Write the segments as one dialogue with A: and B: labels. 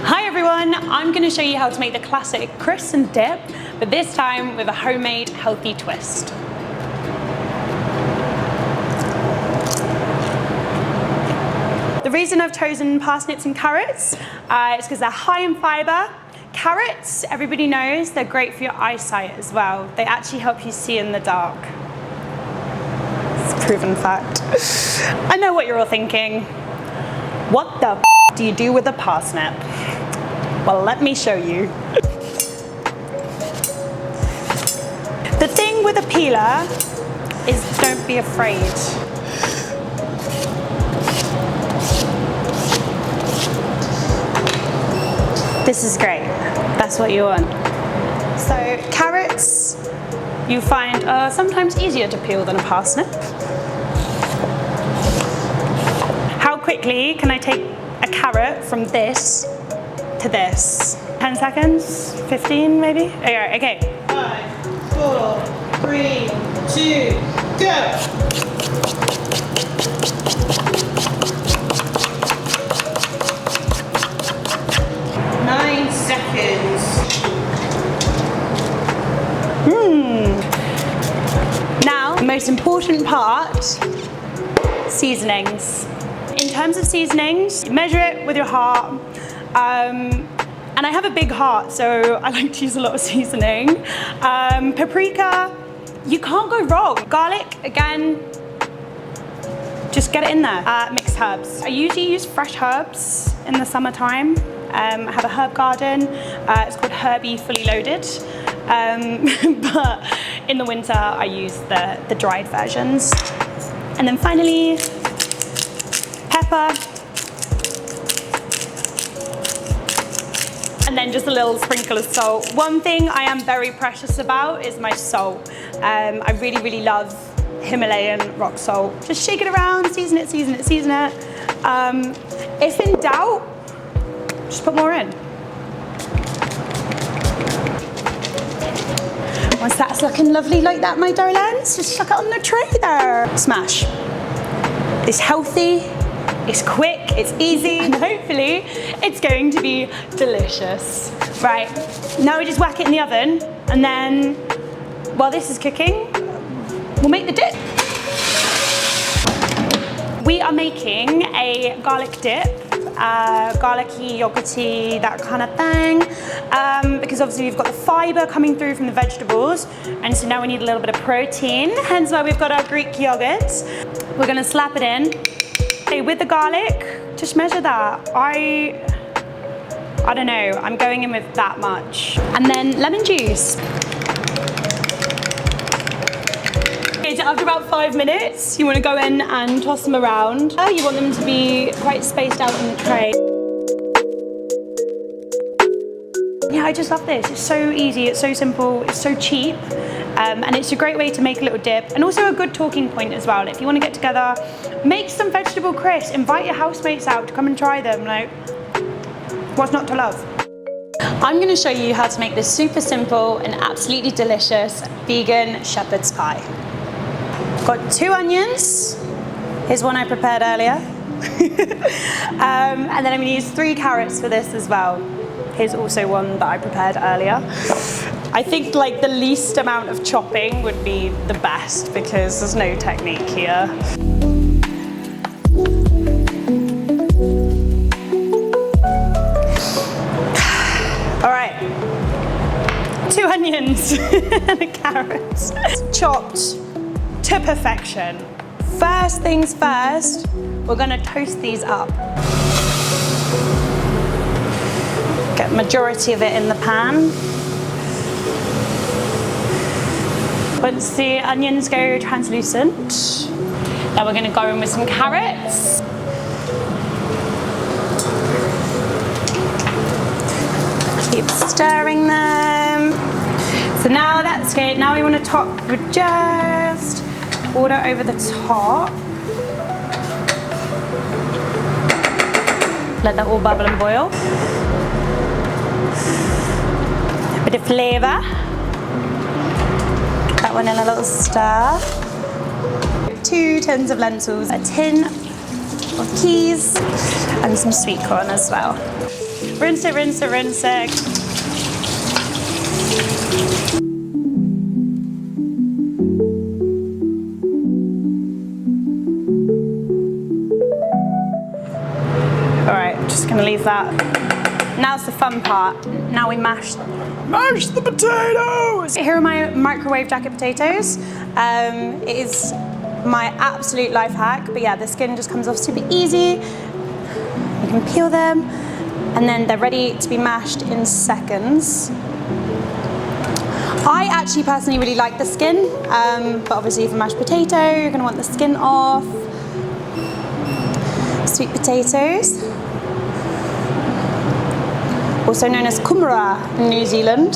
A: Hi everyone, I'm going to show you how to make the classic crisp and dip, but this time with a homemade healthy twist. The reason I've chosen parsnips and carrots is because they're high in fibre. Carrots, everybody knows, they're great for your eyesight as well. They actually help you see in the dark. It's a proven fact. I know what you're all thinking. What the do you do with a parsnip? Well, let me show you. The thing with a peeler is don't be afraid. This is great. That's what you want. So carrots, you find are sometimes easier to peel than a parsnip. How quickly can I take a carrot from this to this? 10 seconds? 15 maybe? Okay.
B: 5, 4, 3, 2, go!
A: Now, the most important part, seasonings. In terms of seasonings, measure it with your heart. And I have a big heart, so I like to use a lot of seasoning. Paprika, you can't go wrong. Garlic, again, just get it in there. Mixed herbs. I usually use fresh herbs in the summertime. I have a herb garden. It's called Herbie Fully Loaded. But in the winter, I use the dried versions. And then finally, pepper. And then just a little sprinkle of salt. One thing I am very precious about is my salt. I really, really love Himalayan rock salt. Just shake it around, season it, season it, season it. If in doubt, just put more in. Once that's looking lovely like that, my darlings, just chuck it on the tray there. Smash. It's healthy, it's quick, it's easy, and hopefully it's going to be delicious. Right, now we just whack it in the oven, and then while this is cooking, we'll make the dip. We are making a garlic dip. Garlicky, yogurty, that kind of thing, because obviously we've got the fibre coming through from the vegetables, and so now we need a little bit of protein, hence why we've got our Greek yogurt. We're going to slap it in. Okay, with the garlic, just measure that. I don't know, I'm going in with that much. And then lemon juice. So after about 5 minutes, you want to go in and toss them around. You want them to be quite spaced out on the tray. Yeah, I just love this. It's so easy, it's so simple, it's so cheap, and it's a great way to make a little dip, and also a good talking point as well. If you want to get together, make some vegetable crisps, invite your housemates out to come and try them. Like, what's not to love? I'm going to show you how to make this super simple and absolutely delicious vegan shepherd's pie. Got 2 onions. Here's one I prepared earlier. And then I'm going to use 3 carrots for this as well. Here's also one that I prepared earlier. I think like the least amount of chopping would be the best because there's no technique here. All right, 2 onions and a carrot. Chopped to perfection. First things first, we're gonna toast these up. Get the majority of it in the pan. Once the onions go translucent, then we're gonna go in with some carrots. Keep stirring them. So now that's good. Now we want to top with just water over the top. Let that all bubble and boil. A bit of flavour. That one in a little stir. 2 tins of lentils, a tin of peas, and some sweet corn as well. Rinse it, rinse it, rinse it. All right, just gonna leave that. Now's the fun part. Now we mash the potatoes. Here are my microwave jacket potatoes. It is my absolute life hack, but yeah, the skin just comes off super easy. You can peel them, and then they're ready to be mashed in seconds. I actually personally really like the skin, but obviously for mashed potato, you're gonna want the skin off. Sweet potatoes, also known as kumara in New Zealand.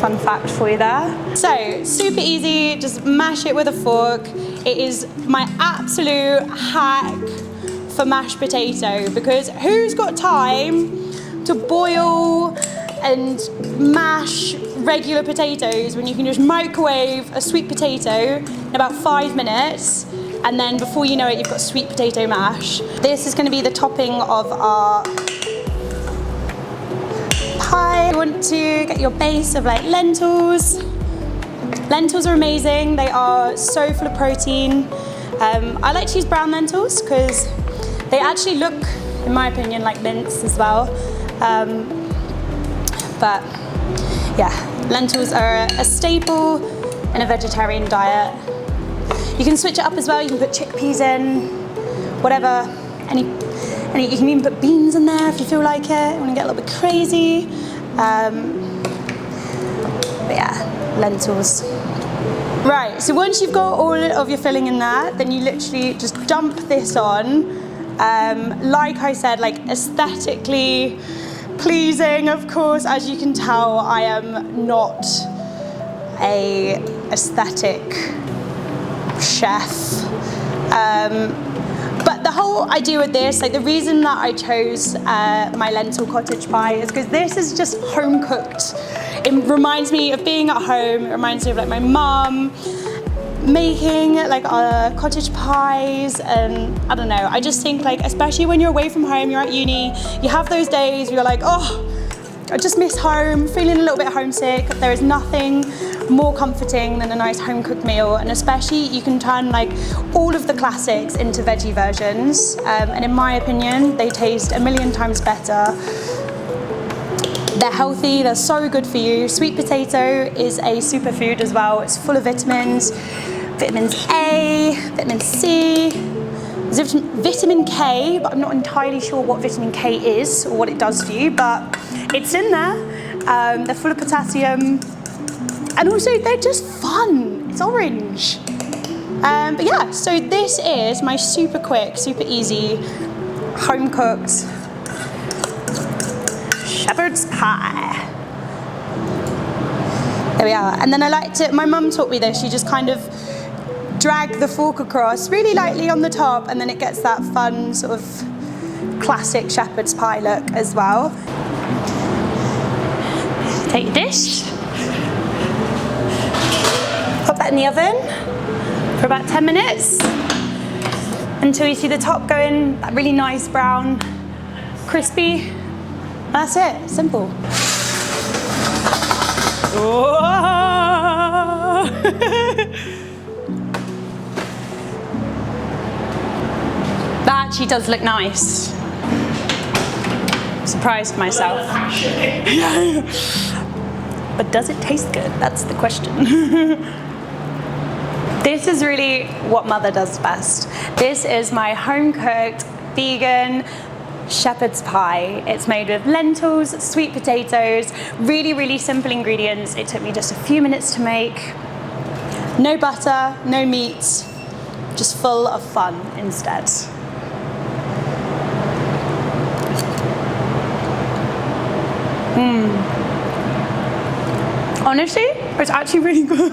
A: Fun fact for you there. So, super easy, just mash it with a fork. It is my absolute hack for mashed potato, because who's got time to boil and mash regular potatoes when you can just microwave a sweet potato in about 5 minutes, and then before you know it, you've got sweet potato mash. This is going to be the topping of our pie. You want to get your base of like lentils. Lentils are amazing. They are so full of protein. I like to use brown lentils because they actually look, in my opinion, like mince as well. But yeah, lentils are a staple in a vegetarian diet. You can switch it up as well. You can put chickpeas in, whatever. Any. You can even put beans in there if you feel like it. You want to get a little bit crazy. But yeah, lentils. Right, so once you've got all of your filling in there, then you literally just dump this on. Like I said, like aesthetically pleasing, of course. As you can tell, I am not a aesthetic chef. But the whole idea with this, like the reason that I chose my lentil cottage pie is because this is just home cooked. It reminds me of being at home. It reminds me of like my mum making like cottage pies, and I don't know. I just think like, especially when you're away from home, you're at uni, you have those days where you're like, oh, I just miss home, feeling a little bit homesick. There is nothing more comforting than a nice home cooked meal, and especially you can turn like all of the classics into veggie versions, and in my opinion they taste a million times better. They're healthy, they're so good for you. Sweet potato is a superfood as well. It's full of vitamins, vitamins A, vitamin C, there's vitamin K, but I'm not entirely sure what vitamin K is or what it does for you, but it's in there. They're full of potassium, and also they're just fun. It's orange. But yeah, so this is my super quick, super easy, home cooked shepherd's pie. There we are. And then I like to, my mum taught me this, you just kind of drag the fork across really lightly on the top, and then it gets that fun sort of classic shepherd's pie look as well. Take your dish, pop that in the oven for about 10 minutes until you see the top going that really nice brown, crispy. That's it, simple. That actually does look nice. Surprised myself. But does it taste good? That's the question. This is really what Mother does best. This is my home-cooked, vegan, shepherd's pie. It's made with lentils, sweet potatoes, really, really simple ingredients. It took me just a few minutes to make. No butter, no meat, just full of fun instead. Honestly, it's actually really good.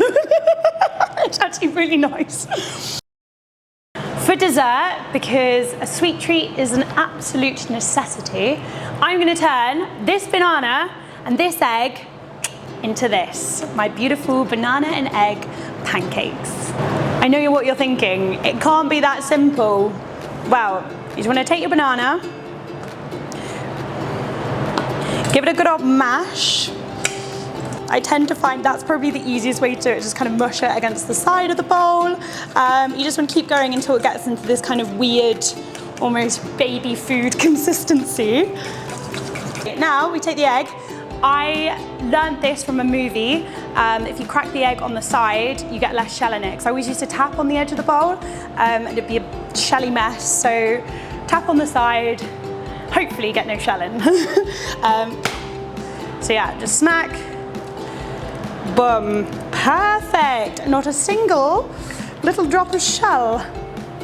A: It's actually really nice. For dessert, because a sweet treat is an absolute necessity, I'm going to turn this banana and this egg into this, my beautiful banana and egg pancakes. I know what you're thinking, it can't be that simple. Well, you just want to take your banana, Give it a good old mash. I tend to find that's probably the easiest way to do it, just kind of mush it against the side of the bowl. You just want to keep going until it gets into this kind of weird, almost baby food consistency. Now we take the egg. I learned this from a movie. If you crack the egg on the side, you get less shell in it. Because I always used to tap on the edge of the bowl and it'd be a shelly mess. So tap on the side, hopefully get no shell in. So yeah, just smack, boom, perfect. Not a single little drop of shell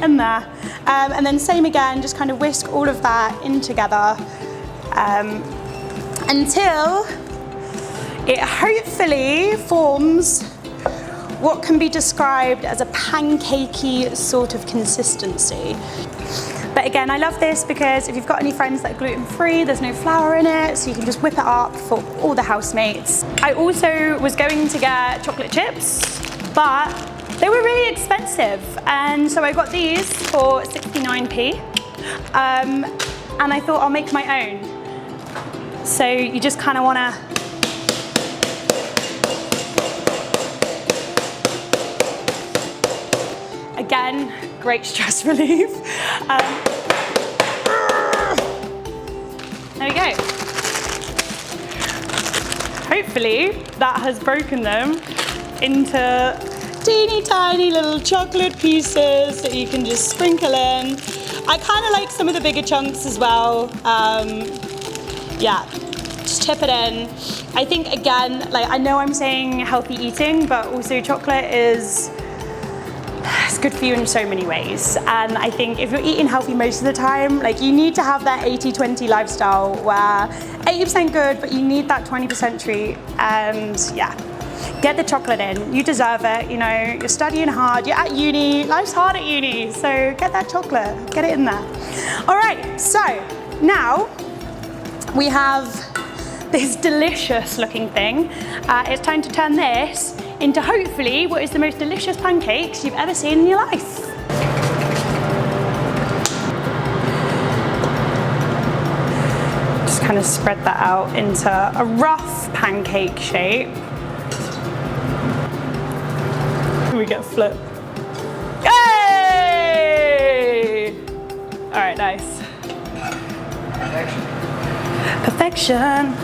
A: in there. And then same again, just kind of whisk all of that in together until it hopefully forms what can be described as a pancakey sort of consistency. But again, I love this because if you've got any friends that are gluten-free, there's no flour in it, so you can just whip it up for all the housemates. I also was going to get chocolate chips, but they were really expensive. And so I got these for 69p. And I thought I'll make my own. So you just kind of want to again, great stress relief. There we go. Hopefully that has broken them into teeny tiny little chocolate pieces that you can just sprinkle in. I kind of like some of the bigger chunks as well. Yeah, just tip it in. I think again, like I know I'm saying healthy eating, but also chocolate is it's good for you in so many ways. And I think if you're eating healthy most of the time, like you need to have that 80-20 lifestyle where 80% good, but you need that 20% treat. And yeah, get the chocolate in. You deserve it. You know, you're studying hard, you're at uni, life's hard at uni. So get that chocolate, get it in there. All right, so now we have this delicious looking thing. It's time to turn this into hopefully what is the most delicious pancakes you've ever seen in your life. Just kind of spread that out into a rough pancake shape. We get flip. Yay! All right, nice. Perfection.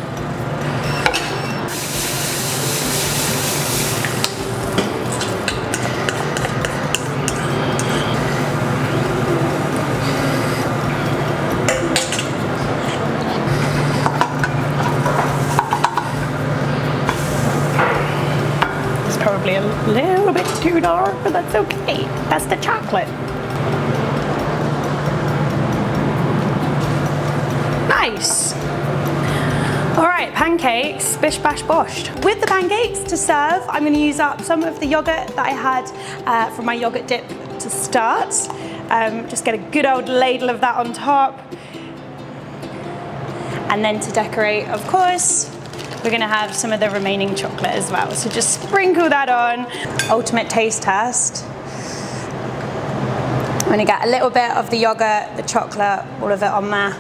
A: It's probably a little bit too dark, but that's okay. That's the chocolate. Nice. All right, pancakes, bish bash bosh. With the pancakes to serve, I'm going to use up some of the yogurt that I had from my yogurt dip to start. Just get a good old ladle of that on top. And then to decorate, of course, we're going to have some of the remaining chocolate as well. So just sprinkle that on. Ultimate taste test. I'm going to get a little bit of the yogurt, the chocolate, all of it on there.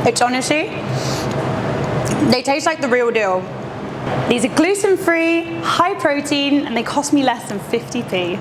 A: It's honestly, they taste like the real deal. These are gluten-free, high protein, and they cost me less than 50p.